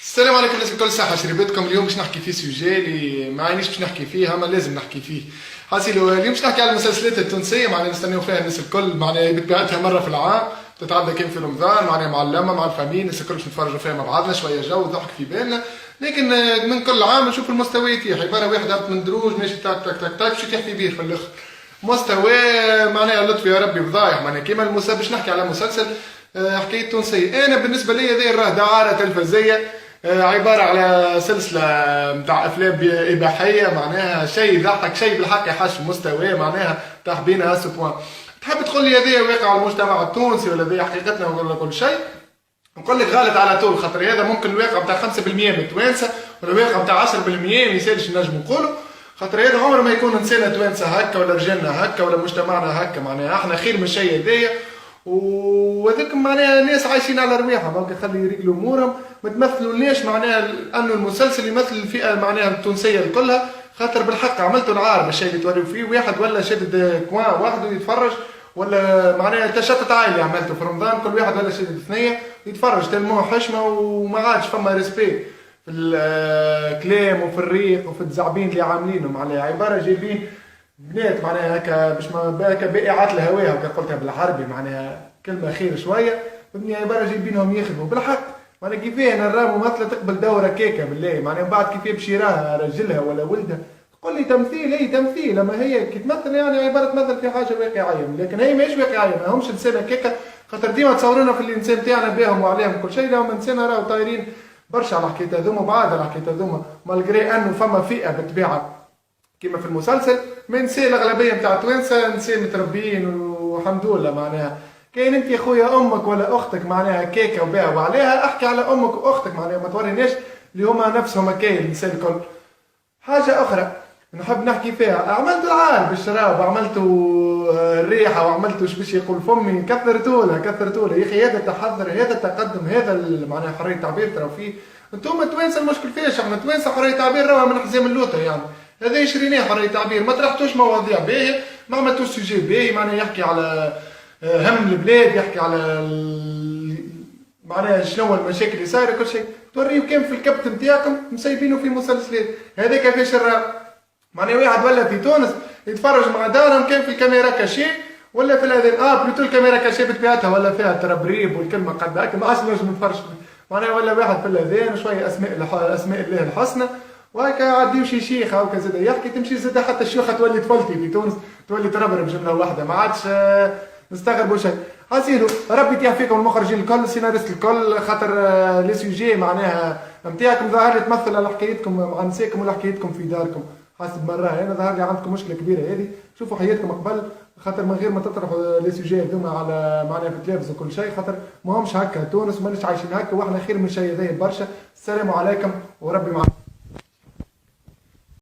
السلام عليكم الناس الكل، صحة شربتكم. اليوم باش نحكي فيه سوجي اللي ما عينيش باش نحكي فيه، اما لازم نحكي فيه. حاسيلو اليوم باش نحكي على المسلسلات التونسية، معناها نستناو فيها الناس الكل، معناها بطبيعتها مرة في العام تتعدى كان في رمضان، معناها مع اللمة مع الفامين، الناس الكل باش نتفرجوا فيها مع بعضنا، شوية جو ضحك في بالنا. لكن من كل عام نشوف المستوى يتيح، عبارة واحد هبط من دروج ماشي تاك تاك تاك تاك باش يتيح في بير في الاخر. مستوى معناها لطفي يا ربي فضايح، معناها كيما باش نحكي على مسلسل حكاية تونسية. أنا بالنسبة لي ذي راه دعارة تلفزية، عبارة على سلسلة متاع أفلام إباحية، معناها شيء يضحك، شيء بالحق يحش مستواه، معناها تحبينا هاسو بوان. تحب تقول لي هذا واقع على المجتمع التونسي ولا هذه حقيقتنا ولا كل شيء؟ نقول لك غلط على طول، خاطر هذا ممكن الواقع بتاع 5% من التوانسة ولا الواقع بتاع 10% ما يسالش نجم نقولوا، خاطر هذا عمره ما يكون انسان توانسة هكا ولا رجالنا هكا ولا مجتمعنا هكا، معناها احنا خير من الشيء هذايا. وهذوك معناها الناس عايشين على رواحهم، دونك خلي يريقلوا امورهم، ما تمثلوناش معناها انه المسلسل يمثل الفئه معناها التونسيه كلها، خاطر بالحق عملتوا العار بالشيء اللي توريو فيه. واحد ولا شدد كوان وحده يتفرج، ولا معناها تشتت عائلي عملته في رمضان، كل واحد ولا شدد ثنيه يتفرج، تلموه حشمه وما عادش فما ريسبي في الكلام وفي الريق وفي التزعبين اللي عاملينه، معناها عباره جايبين بنات معناها هكا باش ما هكا بائعات الهواء هكا قلتها بالعربي، معناها كلمه خير شويه، فهمني عباره جايبينهم يخدموا بالحق. معناها كيفاه نرى ممثله تقبل دورة كيكه بالله، معناها من بعد كيفاه باش يراها راجلها ولا ولدها، تقول لي تمثيل، هي تمثيل، اما هي كي تمثل يعني عباره تمثل في حاجه واقعيه، لكن هي ماهيش واقعيه، ما همش انسانه كيكه، خاطر ديما تصورنا في الانسان تاعنا بهم وعليهم كل شيء، راهم انسان راهو طايرين برشا على الحكايه هذوما، بعاد على الحكايه هذوما، مالغري انه فما فئه بالطبيعه كما في المسلسل ما نسي الاغلبيه نتاع التوانسه نسي متربيين والحمد لله. معناها كاين انت يا خويا امك ولا اختك معناها كيكه وباعوا عليها، احكي على امك واختك، معناها ما توريناش اللي هما نفسهم كاين الانسان الكل. حاجه اخرى نحب نحكي فيها، عملت العار بالشراب، عملت الريحه، وعملت باش يقول فمي، كثرتوله يا اخي، هذا التحضر، هذا التقدم، هذا معناها حريه التعبير ترى فيه. انتم التوانسه المشكل فيش، احنا التوانسه حريه التعبير راها من حزام اللوطه، يعني هذا شريناه حريه التعبير، ما طرحتوش مواضيع باهيه، ما عملتوش سوجي باهي، معناها يحكي على هم البلاد، يحكي على معناها شنو المشاكل اللي صايره كل شيء، توريو كان في الكبت نتاعكم مسيبينه في مسلسلات. هذاك كيفاش معناها واحد ولا في تونس يتفرج مع دارهم كان في الكاميرا كاشي ولا في الاذان بلوتو الكاميرا كاشي بطبيعتها، ولا فيها تربريب والكلمه قد هكا ما عادش نجم نتفرج معناها، ولا واحد في الاذان وشويه اسماء الله الحسنى وهكا عديو شي شيخ هاكا زاد يحكي، تمشي زاد حتى الشيوخه تولي طفلتي في تونس، تولي تربرب جمله واحده، ما عادش نستغربوا شيء. حاسيلو ربي يعافيكم المخرجين الكل، السيناريست الكل، خاطر لي سوجي معناها نتاعكم ظاهر لي تمثل على حكايتكم مع نساكم ولا حكايتكم في داركم. حسب مرة انا ظهر لي عندكم مشكله كبيره هذه، شوفوا حياتكم قبل، خاطر من غير ما تطرحوا لي سوجي هذوما على معناها في التلفزه وكل شيء، خاطر ما همش هكا تونس، ماناش عايشين هكا، واحنا خير من شيء هذايا برشا. السلام عليكم وربي معكم.